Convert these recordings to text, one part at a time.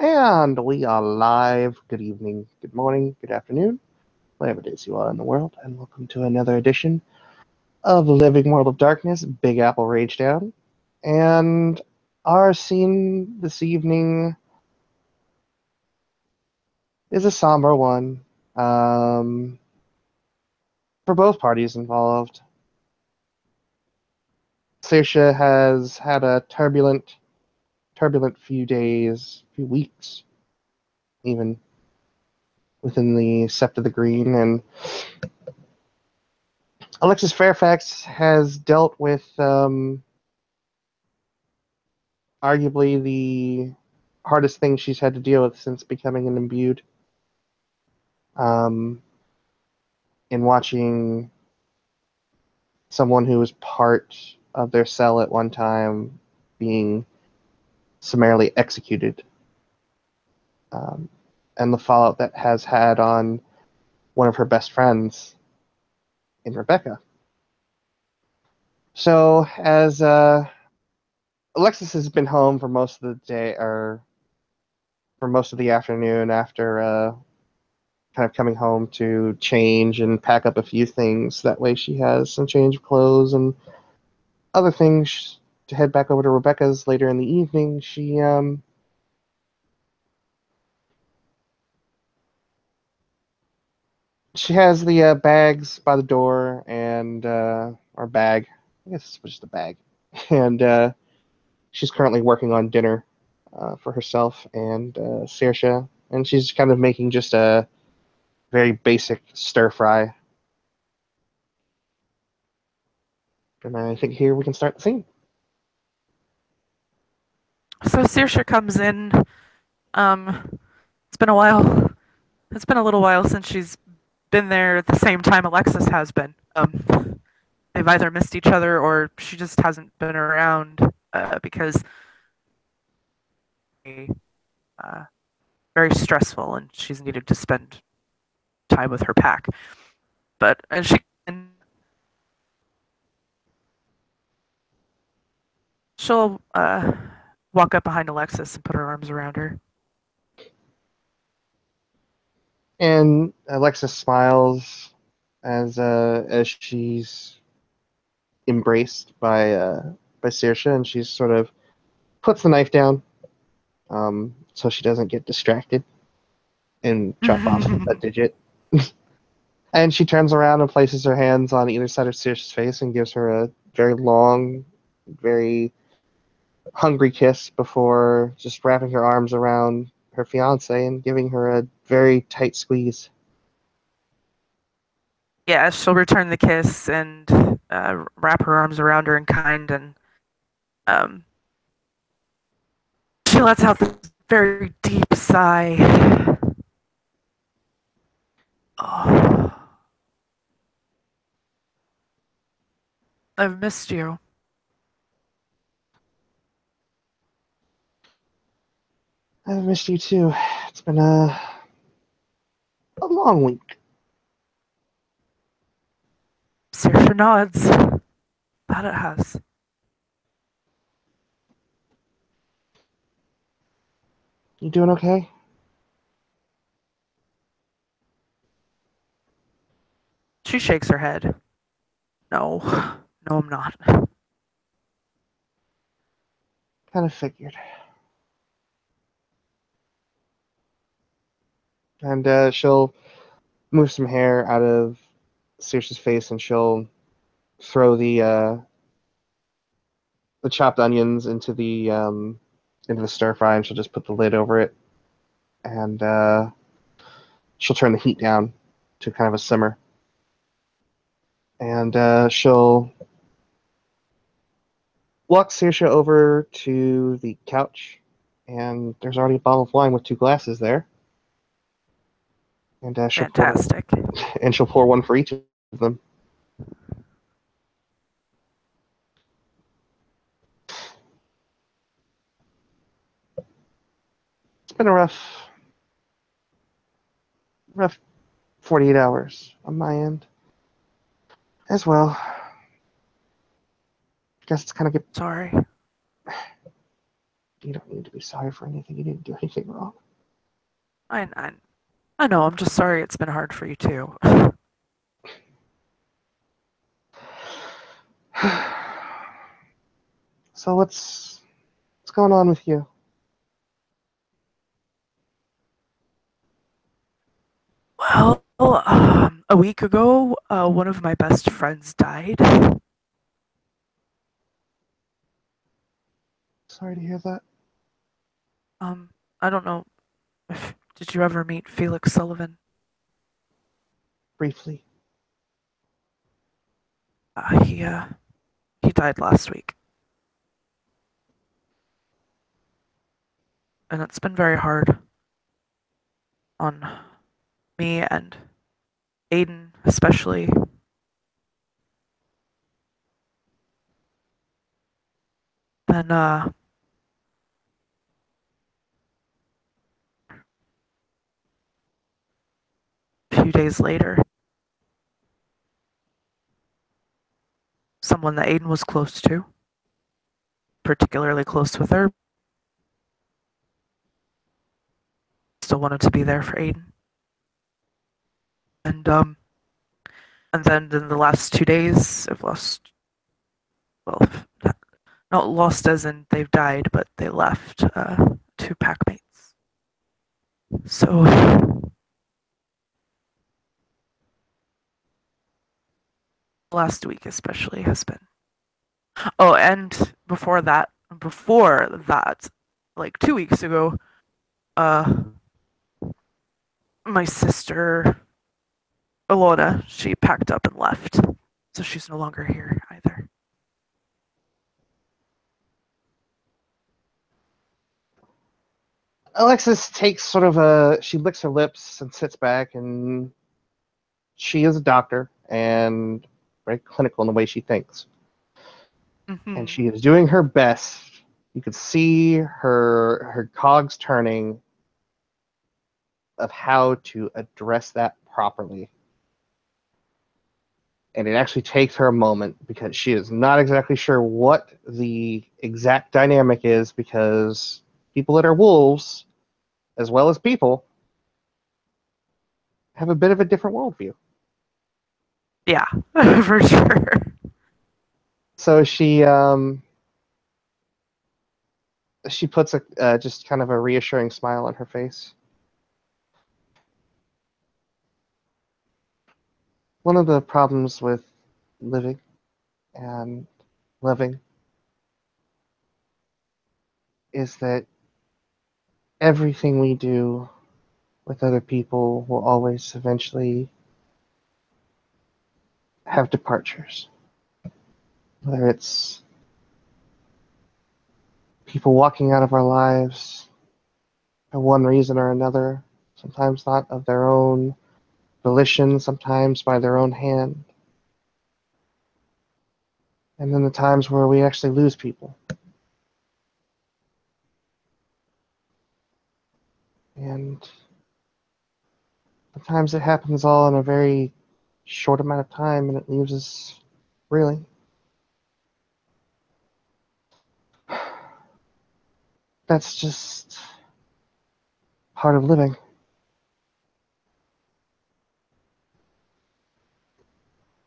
And we are live. Good evening, good morning, good afternoon, wherever it is you are in the world, and welcome to another edition of Living World of Darkness, Big Apple Rage Down. And our scene this evening is a somber one for both parties involved. Saoirse has had a turbulent few days, few weeks, even within the Sept of the Green, and Alexis Fairfax has dealt with arguably the hardest thing she's had to deal with since becoming an imbued. Um, in watching someone who was part of their cell at one time being summarily executed, um, and the fallout that has had on one of her best friends in Rebecca. So, as Alexis has been home for most of the day, or for most of the afternoon after kind of coming home to change and pack up a few things. That way she has some change of clothes and other things to head back over to Rebecca's later in the evening. She has the bags by the door and or bag. I guess it's just a bag. And she's currently working on dinner for herself and Saoirse, and she's kind of making just a very basic stir fry. And I think here we can start the scene. So Saoirse comes in. It's been a while. It's been a little while since she's been there at the same time Alexis has been. They've either missed each other or she just hasn't been around because uh, very stressful and she's needed to spend time with her pack. But and she'll walk up behind Alexis and put her arms around her. And Alexis smiles as she's embraced by Saoirse, and she sort of puts the knife down so she doesn't get distracted and chop off a digit. And she turns around and places her hands on either side of Saoirse's face and gives her a very long, very hungry kiss before just wrapping her arms around her fiance and giving her a very tight squeeze. Yeah, she'll return the kiss and wrap her arms around her in kind, and um, she lets out this very deep sigh. Oh, I've missed you. I've missed you too. It's been a long week. Saoirse nods. That it has. You doing okay? She shakes her head. No, no, I'm not. Kind of figured. And she'll move some hair out of Saoirse's face, and she'll throw the chopped onions into the stir fry, and she'll just put the lid over it, and she'll turn the heat down to kind of a simmer, and she'll walk Saoirse over to the couch, and there's already a bottle of wine with two glasses there, and Fantastic. she'll pour one for each of them. It's been a rough 48 hours on my end as well. Guess it's kind of good. Sorry. You don't need to be sorry for anything. You didn't do anything wrong. I, I, I know, I'm just sorry it's been hard for you too. So what's going on with you? Well, a week ago, one of my best friends died. Sorry to hear that. Um, I don't know if did you ever meet Felix Sullivan? Briefly. Uh, he uh, he died last week, and it's been very hard on me and Aiden, especially. Then a few days later, someone that Aiden was close to, particularly close with her, still wanted to be there for Aiden. And then in the last 2 days, I've lost, well, not lost as in they've died, but they left two packmates. So last week especially has been. Oh, and before that, like 2 weeks ago, uh, my sister Alona, she packed up and left, so she's no longer here either. Alexis takes she licks her lips and sits back, and she is a doctor and very clinical in the way she thinks. And Mm-hmm. she is doing her best. You could see her cogs turning of how to address that properly. And it actually takes her a moment because she is not exactly sure what the exact dynamic is, because people that are wolves, as well as people, have a bit of a different worldview. Yeah, for sure. So she puts a just kind of a reassuring smile on her face. One of the problems with living and living is that everything we do with other people will always eventually have departures. Whether it's people walking out of our lives for one reason or another, sometimes not of their own volition, sometimes by their own hand. And then the times where we actually lose people. And sometimes it happens all in a very short amount of time, and it leaves us really. That's just part of living.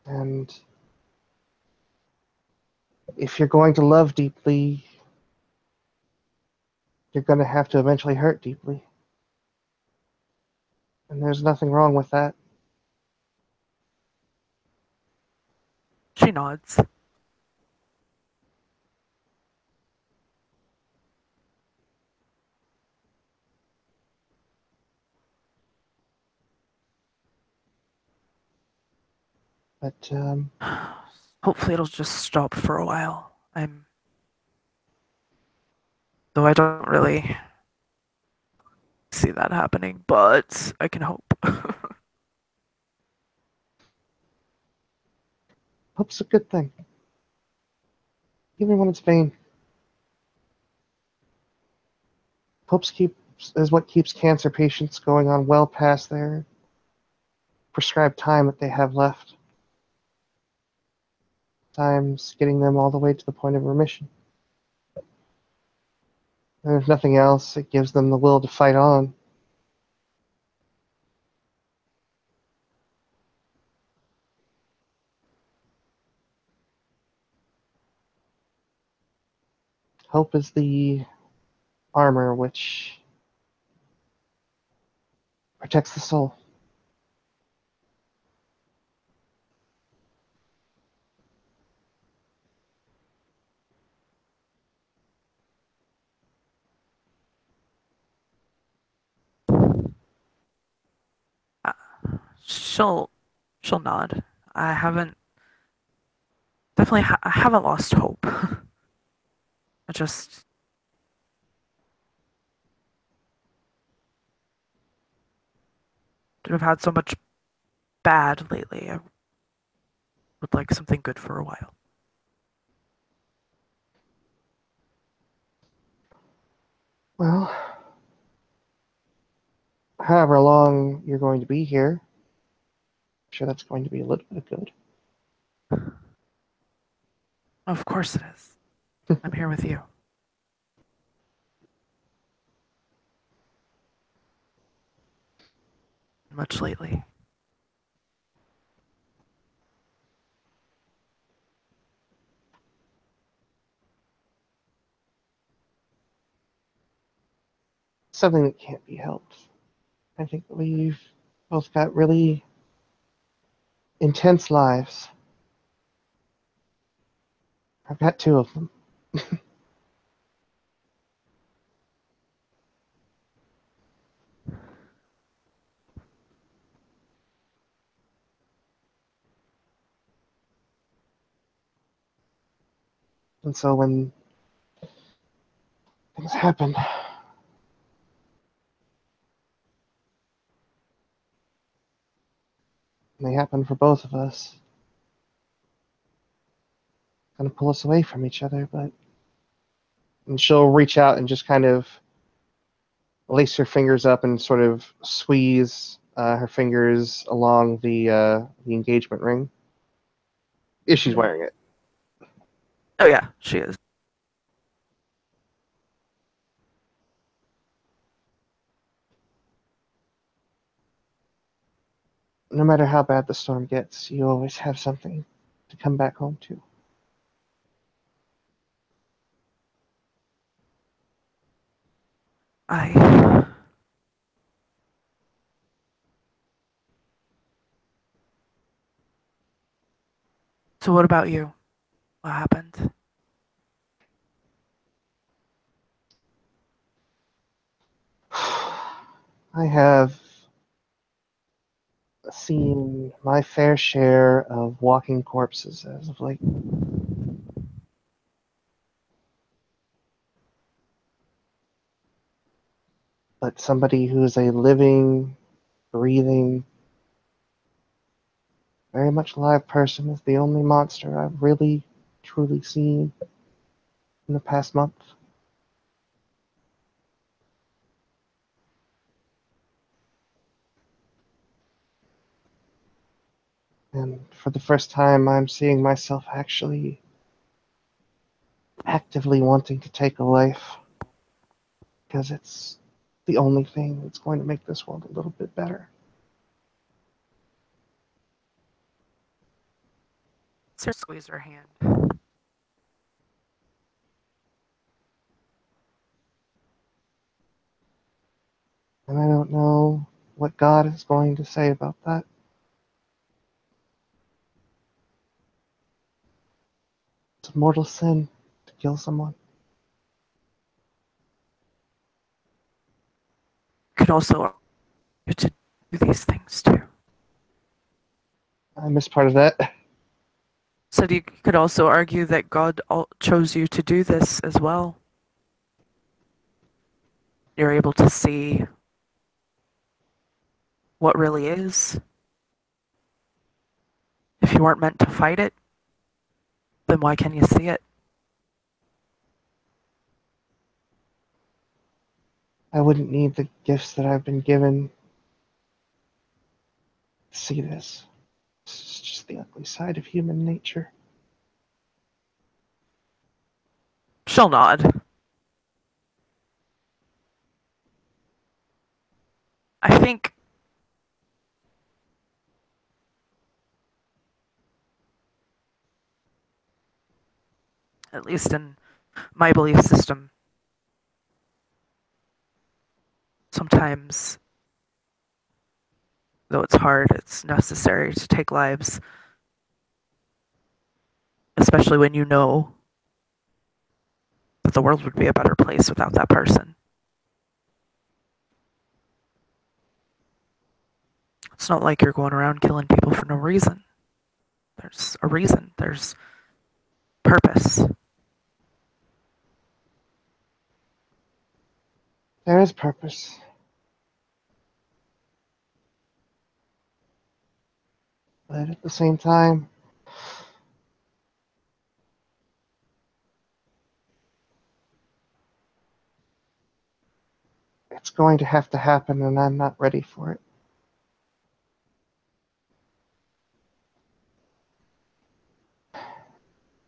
And if you're going to love deeply, you're going to have to eventually hurt deeply. And there's nothing wrong with that. She nods. But Hopefully it'll just stop for a while. Though I don't really see that happening, but I can hope. hope's a good thing, even when it's vain. Is what keeps cancer patients going on well past their prescribed time that they have left. Times getting them all the way to the point of remission. And if nothing else, it gives them the will to fight on. Hope is the armor which protects the soul. Uh, she'll she'll nod. I haven't definitely I haven't lost hope. I just have had so much bad lately. I would like something good for a while. Well, however long you're going to be here, I'm sure that's going to be a little bit of good. Of course it is. I'm here with you. Much lately. Something that can't be helped. I think that we've both got really intense lives. I've got two of them. And so when things happen, and they happen for both of us, kind of pull us away from each other, but and she'll reach out and just kind of lace her fingers up and sort of squeeze her fingers along the engagement ring if she's Mm. wearing it. Oh yeah, she is. No matter how bad the storm gets, you always have something to come back home to. I. So what about you? What happened? I have seen my fair share of walking corpses as of late, but somebody who's a living, breathing, very much alive person is the only monster I've really, truly seen in the past month. And for the first time, I'm seeing myself actually actively wanting to take a life because it's the only thing that's going to make this world a little bit better. Sarah squeezed her hand. And I don't know what God is going to say about that. It's a mortal sin to kill someone. Could also to do these things too. I missed part of that. So you could also argue that God chose you to do this as well. You're able to see what really is. If you weren't meant to fight it, then why can you see it? I wouldn't need the gifts that I've been given to see this. It's just the ugly side of human nature. She'll nod. think, at least in my belief system, sometimes, though it's hard, it's necessary to take lives, especially when you know that the world would be a better place without that person. It's not like you're going around killing people for no reason. There's a reason, there's purpose. There is purpose, but at the same time, it's going to have to happen, and I'm not ready for it.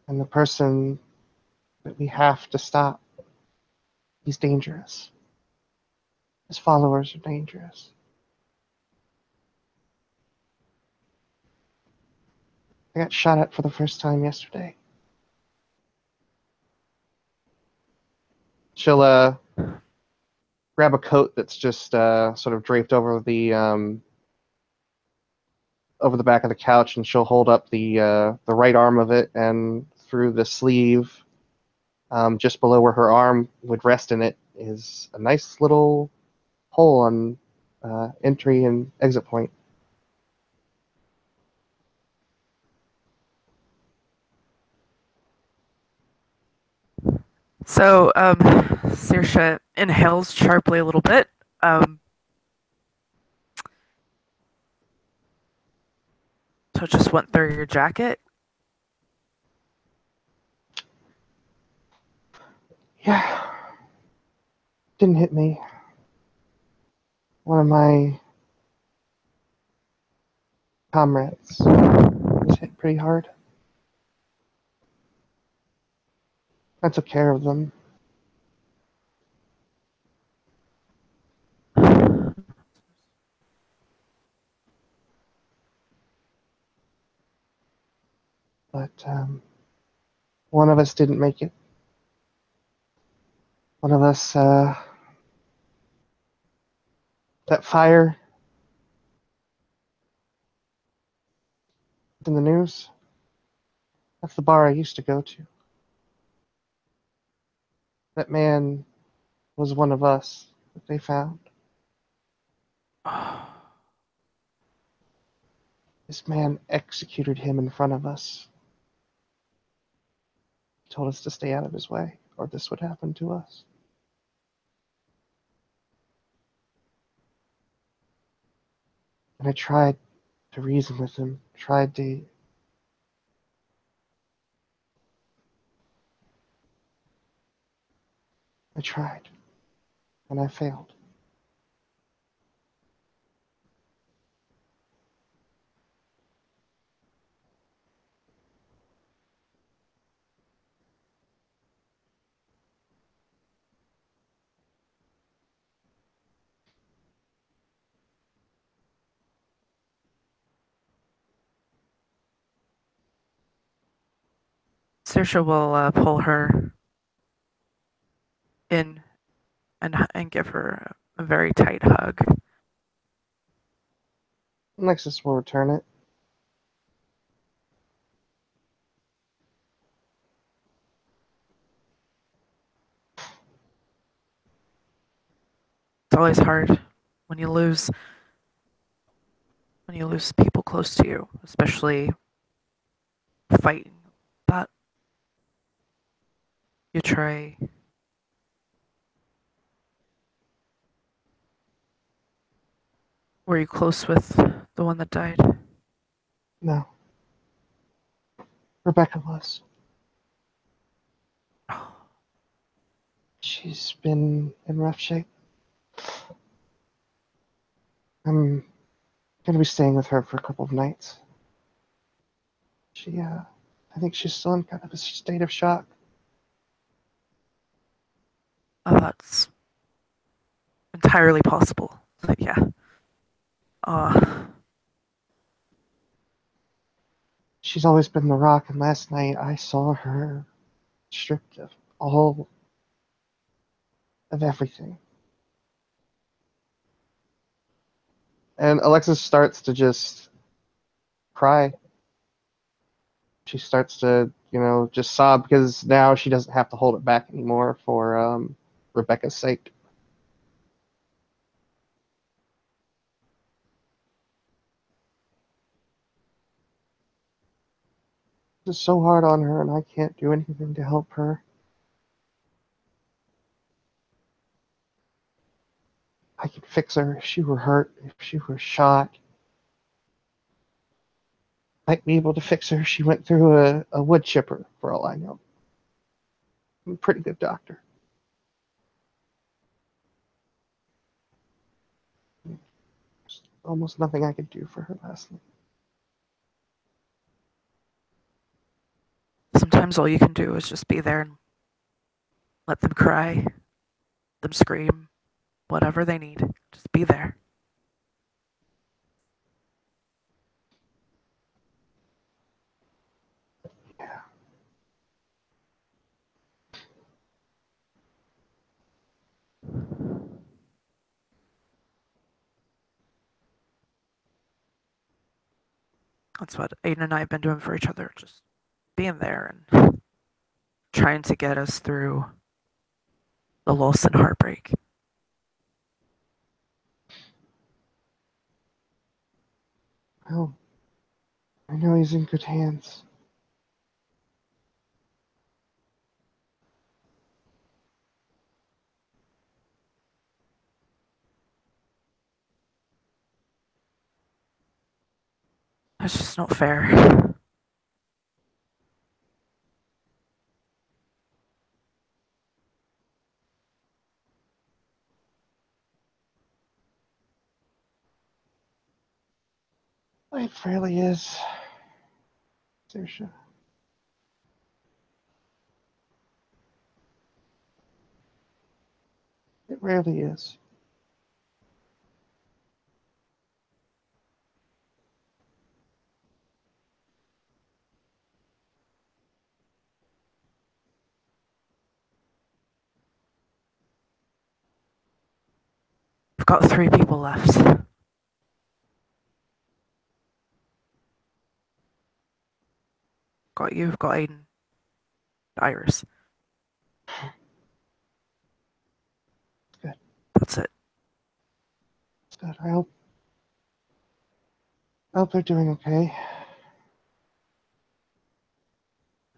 And the person that we have to stop, he's dangerous. His followers are dangerous. I got shot at for the first time yesterday. She'll grab a coat that's just sort of draped over the back of the couch, and she'll hold up the right arm of it, and through the sleeve, just below where her arm would rest in it, is a nice little hole on entry and exit point. So, Saoirse inhales sharply a little bit. So it just went through your jacket. Yeah, didn't hit me. One of my comrades was hit pretty hard. I took care of them. But one of us didn't make it. One of us, that fire in the news, that's the bar I used to go to. That man was one of us that they found. This man executed him in front of us. He told us to stay out of his way, or this would happen to us. And I tried to reason with him, I tried, and I failed. Saoirse will pull her in and give her a very tight hug. Alexis will return it. It's always hard when you lose people close to you, especially fighting that. You try. Were you close with the one that died? No, Rebecca was. She's been in rough shape. I'm gonna be staying with her for a couple of nights. I think she's still in kind of a state of shock. That's entirely possible. But yeah. Uh, She's always been the rock, and last night I saw her stripped of all of everything. And Alexis starts to just cry. She starts to, just sob because now she doesn't have to hold it back anymore for Rebecca's sake. It's so hard on her, and I can't do anything to help her. I could fix her if she were hurt, if she were shot. Might be able to fix her if she went through a wood chipper, for all I know. I'm a pretty good doctor. There's almost nothing I could do for her last night. Sometimes all you can do is just be there and let them cry, let them scream, whatever they need. Just be there. Yeah. That's what Aiden and I have been doing for each other. Just being there and trying to get us through the loss and heartbreak. Well, I know he's in good hands. It's just not fair. Life really is, Saoirse. It really is. We've got 3 people left. Got you, got Aiden, Iris. It's good. That's it. It's good. I hope they're doing okay.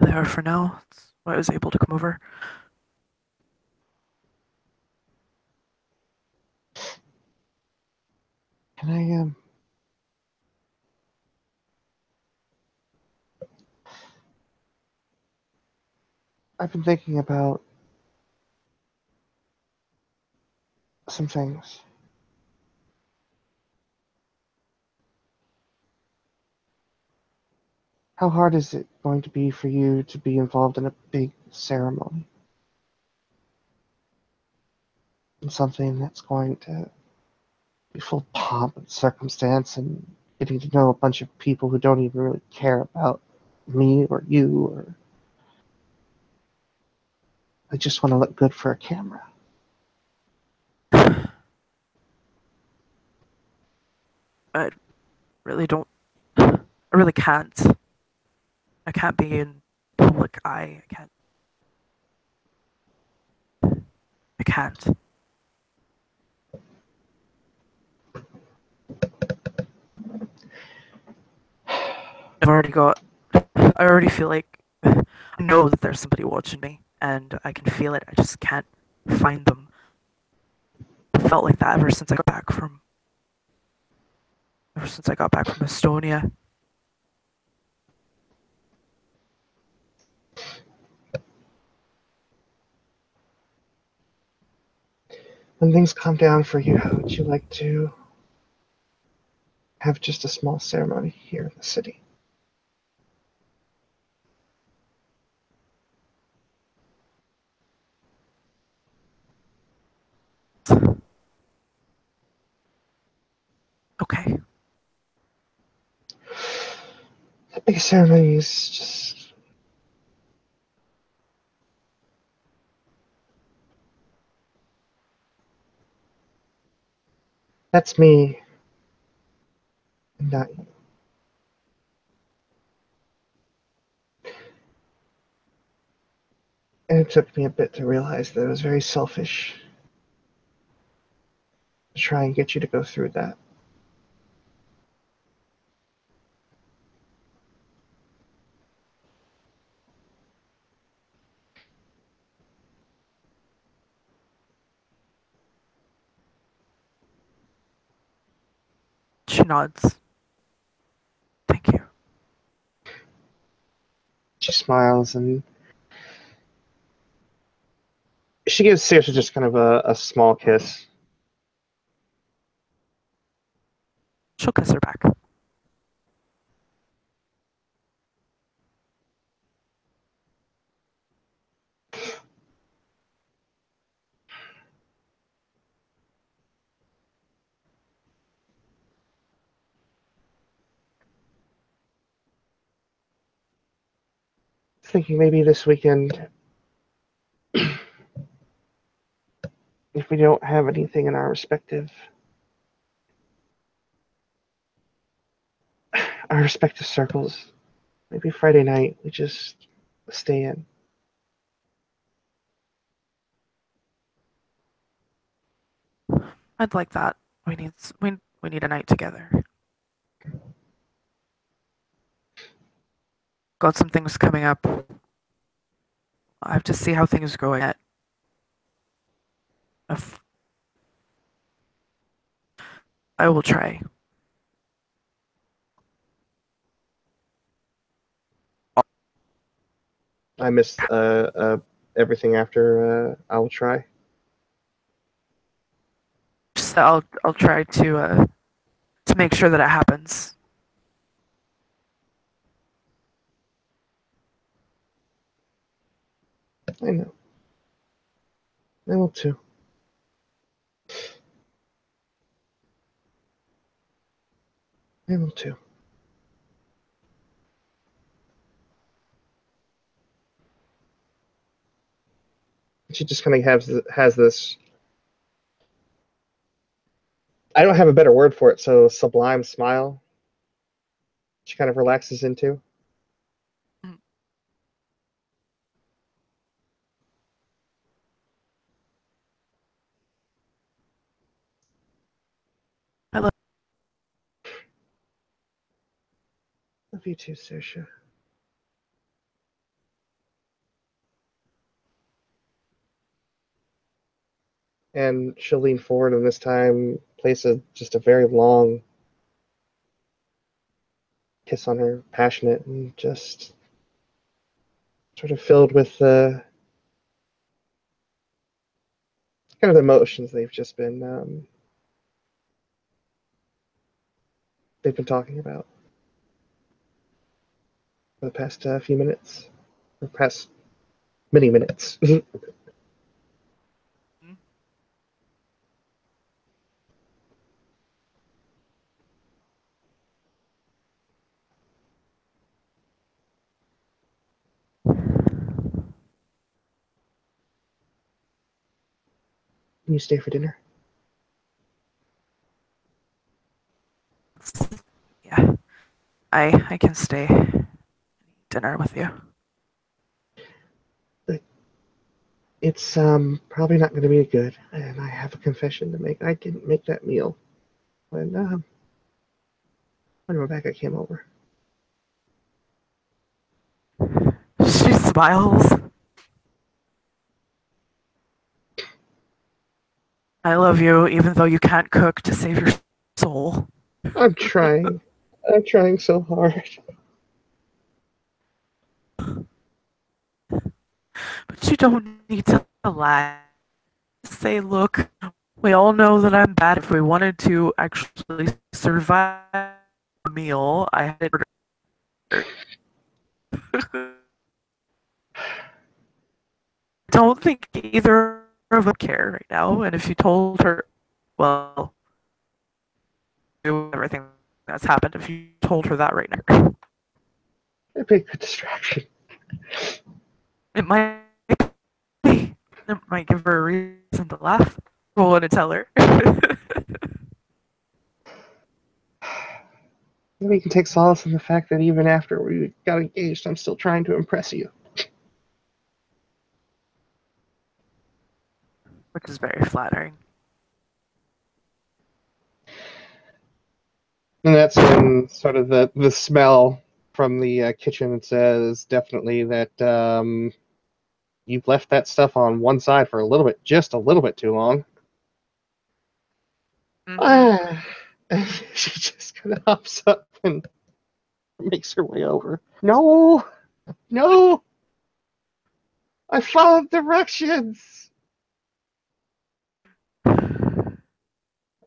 They are for now. That's why I was able to come over. Can I I've been thinking about some things. How hard is it going to be for you to be involved in a big ceremony? In something that's going to be full of pomp and circumstance and getting to know a bunch of people who don't even really care about me or you, or they just want to look good for a camera. I really don't. I really can't. I can't be in public eye. I can't. I can't. I've already got. I already feel like I know that there's somebody watching me, and I can feel it. I just can't find them. I felt like that ever since I got back from Estonia. When things calm down for you, how would you like to have just a small ceremony here in the city? Okay. The ceremony is just. That's me, and not you. And it took me a bit to realize that it was very selfish to try and get you to go through that. She nods. Thank you. She smiles and she gives Saoirse just kind of a small kiss. She'll kiss her back. Thinking maybe this weekend, if we don't have anything in our respective circles, maybe Friday night we just stay in. I'd like that. We need a night together. Got some things coming up. I have to see how things go yet. If I will try. I missed everything after I'll try. Just I'll try to make sure that it happens. I know. I will too. I will too. She just kind of has this. I don't have a better word for it. So sublime smile. She kind of relaxes into. Mm. I love. Love you too, Saoirse. And she'll lean forward and this time place just a very long kiss on her, passionate and just sort of filled with kind of the emotions they've been talking about for the past few minutes, or past many minutes. Can you stay for dinner? Yeah, I can stay dinner with you. It's probably not going to be good, and I have a confession to make. I didn't make that meal when Rebecca came over. She smiles. I love you, even though you can't cook to save your soul. I'm trying. I'm trying so hard. But you don't need to lie. Say, look, we all know that I'm bad. If we wanted to actually survive a meal, I had it. Don't think either of us care right now. And if you told her, well, do everything that's happened, if you told her that right now, It'd be a good distraction. It might be. It might give her a reason to laugh. We'll want to tell her. We can take solace in the fact that even after we got engaged, I'm still trying to impress you. Which is very flattering. And that's when sort of the smell from the kitchen says definitely that you've left that stuff on one side for a little bit, just a little bit too long. Mm-hmm. Ah, she just kind of hops up and makes her way over. No, no, I followed directions.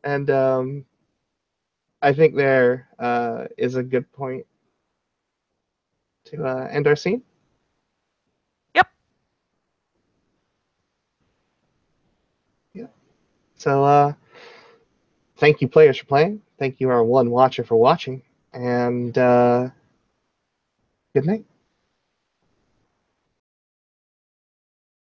And I think there is a good point to end our scene. Yep. Yeah. So thank you, players, for playing. Thank you, our one watcher, for watching. And good night.